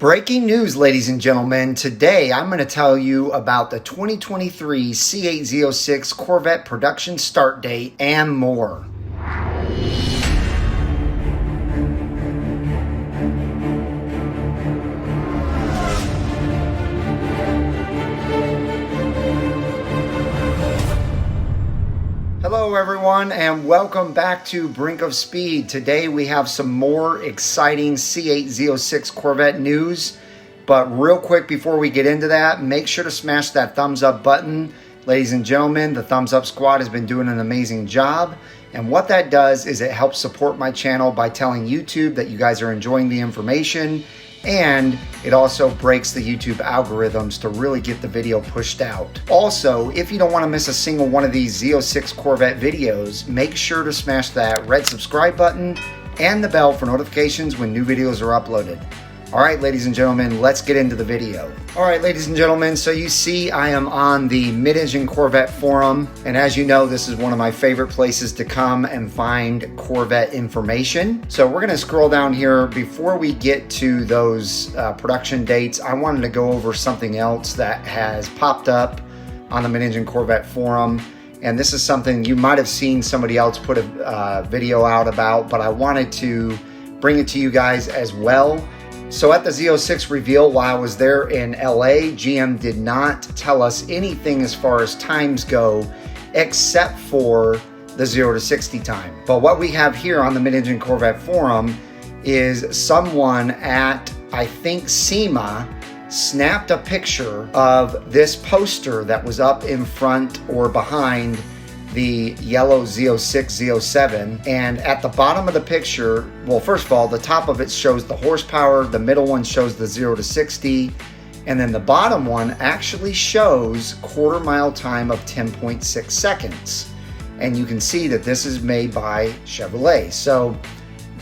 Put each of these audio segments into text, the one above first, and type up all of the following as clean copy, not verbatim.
Breaking news, ladies and gentlemen. Today, I'm going to tell you about the 2023 C8 Z06 Corvette production start date and more. Hello everyone and welcome back to Brink of Speed. Today we have some more exciting C8 Z06 Corvette news. But real quick before we get into that, make sure to smash that thumbs up button. Ladies and gentlemen, the Thumbs Up Squad has been doing an amazing job. And what that does is it helps support my channel by telling YouTube that you guys are enjoying the information. And it also breaks the YouTube algorithms to really get the video pushed out. Also, if you don't want to miss a single one of these Z06 Corvette videos, make sure to smash that red subscribe button and the bell for notifications when new videos are uploaded. All right, ladies and gentlemen, let's get into the video. All right, ladies and gentlemen, so you see I am on the Mid-Engine Corvette forum. And as you know, this is one of my favorite places to come and find Corvette information. So we're gonna scroll down here. Before we get to those production dates, I wanted to go over something else that has popped up on the Mid-Engine Corvette forum. And this is something you might have seen somebody else put a video out about, but I wanted to bring it to you guys as well. So at the Z06 reveal while I was there in LA, GM did not tell us anything as far as times go, except for the 0 to 60 time. But what we have here on the Mid-Engine Corvette forum is someone at, I think, SEMA, snapped a picture of this poster that was up in front or behind the yellow Z06 Z07, and at the bottom of the picture, well, first of all, the top of it shows the horsepower, the middle one shows the 0 to 60, and then the bottom one actually shows quarter mile time of 10.6 seconds. And you can see that this is made by Chevrolet. So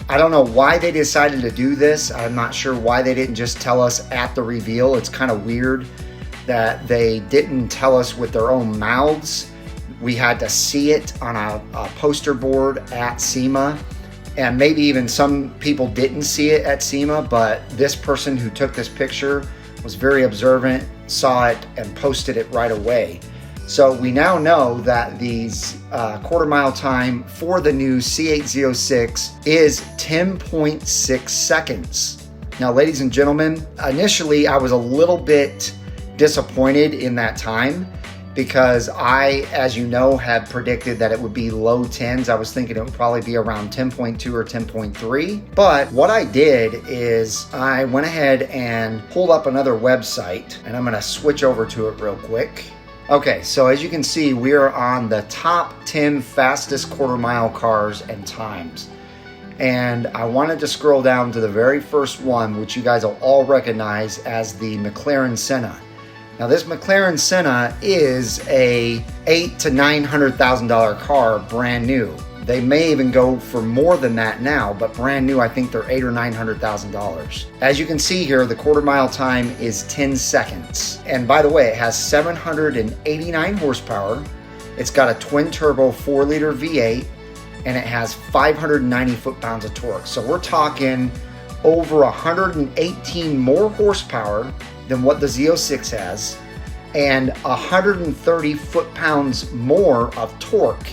I don't know why they decided to do this. I'm not sure why they didn't just tell us at the reveal. It's kind of weird that they didn't tell us with their own mouths. We had to see it on a poster board at SEMA, and maybe even some people didn't see it at SEMA, but this person who took this picture was very observant, saw it, and posted it right away. So we now know that the quarter mile time for the new C8 Z06 is 10.6 seconds. Now, ladies and gentlemen, initially I was a little bit disappointed in that time, because I, as you know, had predicted that it would be low 10s. I was thinking it would probably be around 10.2 or 10.3. But what I did is I went ahead and pulled up another website, and I'm gonna switch over to it real quick. Okay, so as you can see, we are on the top 10 fastest quarter mile cars and times. And I wanted to scroll down to the very first one, which you guys will all recognize as the McLaren Senna. Now, this McLaren Senna is a $800,000 to $900,000 car, brand new. They may even go for more than that now, but brand new, I think they're $800,000 or $900,000. As you can see here, the quarter mile time is 10 seconds. And by the way, it has 789 horsepower. It's got a twin turbo 4-liter V8, and it has 590 foot-pounds of torque. So we're talking over 118 more horsepower than what the Z06 has, and 130 foot-pounds more of torque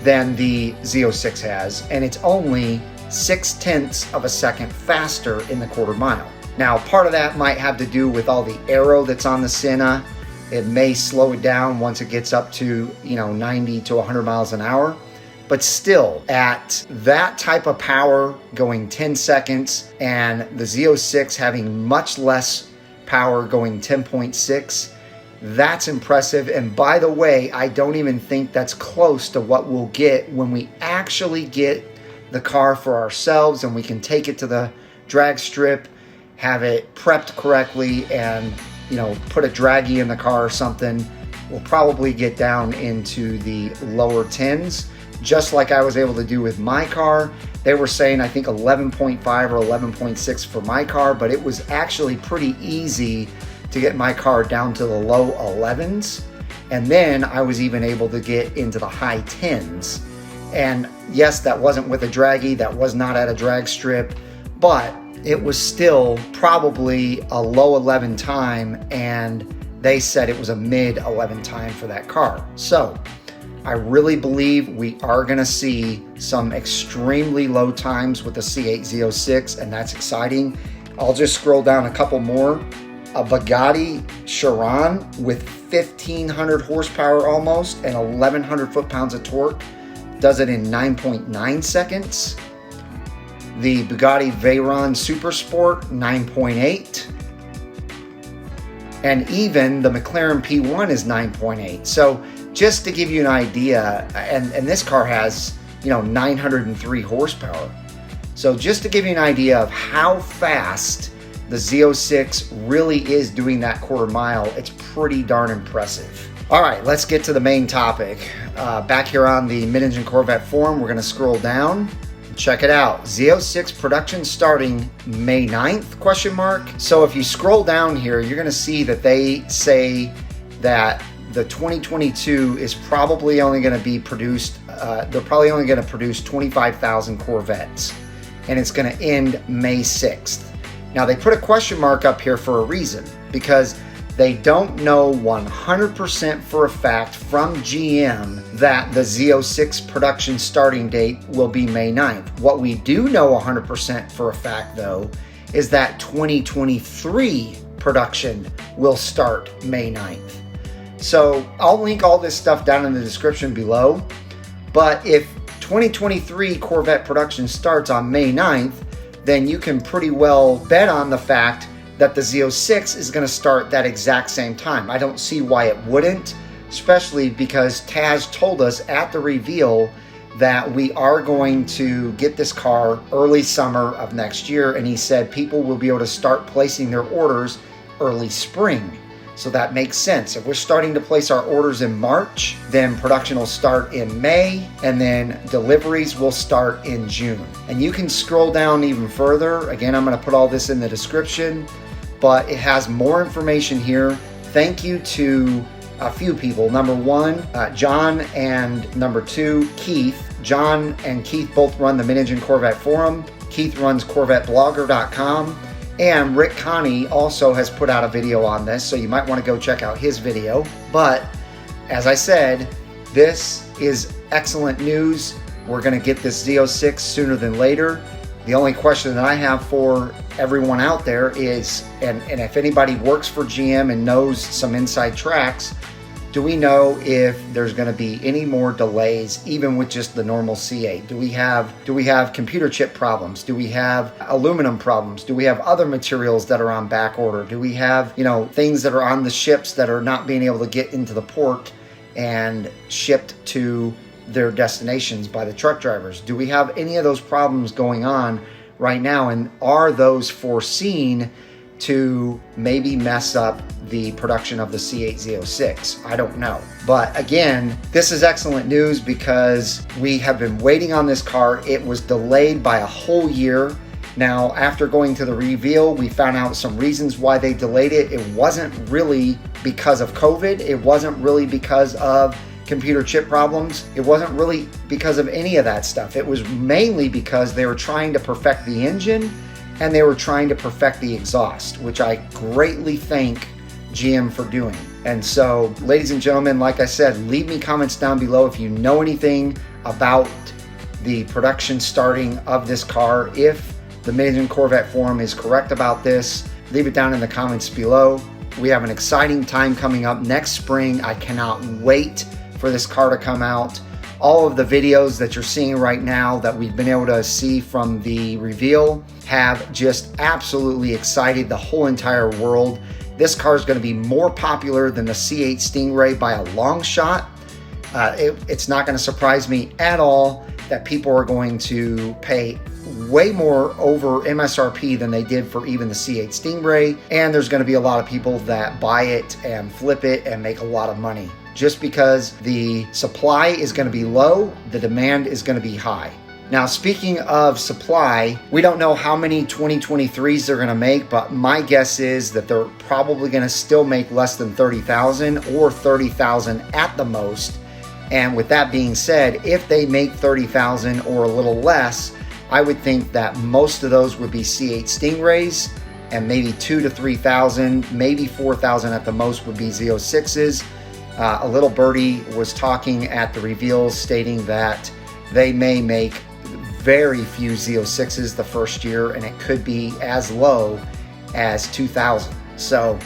than the Z06 has, and it's only 0.6 of a second faster in the quarter mile. Now, part of that might have to do with all the aero that's on the Senna. It may slow it down once it gets up to 90 to 100 miles an hour. But still, at that type of power, going 10 seconds, and the Z06 having much less power, going 10.6, that's impressive. And by the way, I don't even think that's close to what we'll get when we actually get the car for ourselves and we can take it to the drag strip, have it prepped correctly, and put a draggy in the car or something. We'll probably get down into the lower 10s, just like I was able to do with my car. They were saying, I think 11.5 or 11.6 for my car, but it was actually pretty easy to get my car down to the low 11s. And then I was even able to get into the high 10s. And yes, that wasn't with a draggy, that was not at a drag strip, but it was still probably a low 11 time, and they said it was a mid 11 time for that car. So I really believe we are going to see some extremely low times with the C8 Z06, and that's exciting. I'll just scroll down a couple more. A Bugatti Chiron with 1,500 horsepower almost and 1,100 foot-pounds of torque does it in 9.9 seconds. The Bugatti Veyron Super Sport, 9.8. And even the McLaren P1 is 9.8. So just to give you an idea, and this car has, 903 horsepower. So just to give you an idea of how fast the Z06 really is doing that quarter mile, it's pretty darn impressive. All right, let's get to the main topic. Back here on the Mid-Engine Corvette forum, we're gonna scroll down. Check it out. Z06 production starting May 9th, question mark. So if you scroll down here, you're gonna see that they say that the 2022 is probably only gonna be produced, they're probably only gonna produce 25,000 Corvettes, and it's gonna end May 6th. Now they put a question mark up here for a reason, because they don't know 100% for a fact from GM that the Z06 production starting date will be May 9th. What we do know 100% for a fact though, is that 2023 production will start May 9th. So I'll link all this stuff down in the description below, but if 2023 Corvette production starts on May 9th, then you can pretty well bet on the fact that the Z06 is going to start that exact same time. I don't see why it wouldn't, especially because Taz told us at the reveal that we are going to get this car early summer of next year, and he said people will be able to start placing their orders early spring. So that makes sense. If we're starting to place our orders in March, then production will start in May, and then deliveries will start in June. And you can scroll down even further. Again, I'm going to put all this in the description, but it has more information here. Thank you to a few people. Number one, John, and number two, Keith. John and Keith both run the Mid-Engine Corvette forum. Keith runs CorvetteBlogger.com. And Rick Connie also has put out a video on this, so you might want to go check out his video. But as I said, this is excellent news. We're going to get this Z06 sooner than later. The only question that I have for everyone out there is, and if anybody works for GM and knows some inside tracks, do we know if there's going to be any more delays, even with just the normal C8? Do we have computer chip problems? Do we have aluminum problems? Do we have other materials that are on back order? Do we have, things that are on the ships that are not being able to get into the port and shipped to their destinations by the truck drivers? Do we have any of those problems going on right now? And are those foreseen to maybe mess up the production of the C8 Z06? I don't know. But again, this is excellent news because we have been waiting on this car. It was delayed by a whole year. Now, after going to the reveal, we found out some reasons why they delayed it. It wasn't really because of COVID. It wasn't really because of computer chip problems. It wasn't really because of any of that stuff. It was mainly because they were trying to perfect the engine and they were trying to perfect the exhaust, which I greatly thank GM for doing. And so, ladies and gentlemen, like I said, leave me comments down below if you know anything about the production starting of this car. If the Mid-Engine Corvette forum is correct about this, leave it down in the comments below. We have an exciting time coming up next spring. I cannot wait for this car to come out. All of the videos that you're seeing right now that we've been able to see from the reveal have just absolutely excited the whole entire world. This car is going to be more popular than the C8 Stingray by a long shot. It's not going to surprise me at all that people are going to pay way more over MSRP than they did for even the C8 Stingray. And there's going to be a lot of people that buy it and flip it and make a lot of money. Just because the supply is going to be low, the demand is going to be high. Now, speaking of supply, we don't know how many 2023s they're going to make, but my guess is that they're probably going to still make less than 30,000 or 30,000 at the most. And with that being said, if they make 30,000 or a little less, I would think that most of those would be C8 Stingrays, and maybe 2,000 to 3,000, maybe 4,000 at the most would be Z06s. A little birdie was talking at the reveals stating that they may make very few Z06s the first year, and it could be as low as 2,000. So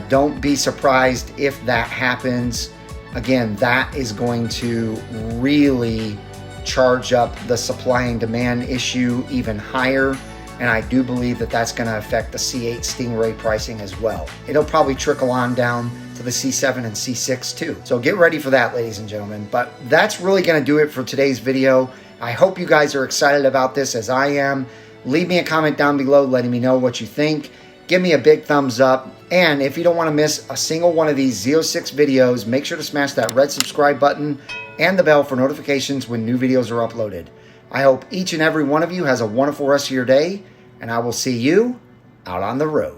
don't be surprised if that happens. Again, that is going to really charge up the supply and demand issue even higher. And I do believe that that's going to affect the C8 Stingray pricing as well. It'll probably trickle on down to the C7 and C6 too. So get ready for that, ladies and gentlemen. But that's really going to do it for today's video. I hope you guys are excited about this as I am. Leave me a comment down below letting me know what you think. Give me a big thumbs up. And if you don't want to miss a single one of these Z06 videos, make sure to smash that red subscribe button and the bell for notifications when new videos are uploaded. I hope each and every one of you has a wonderful rest of your day, and I will see you out on the road.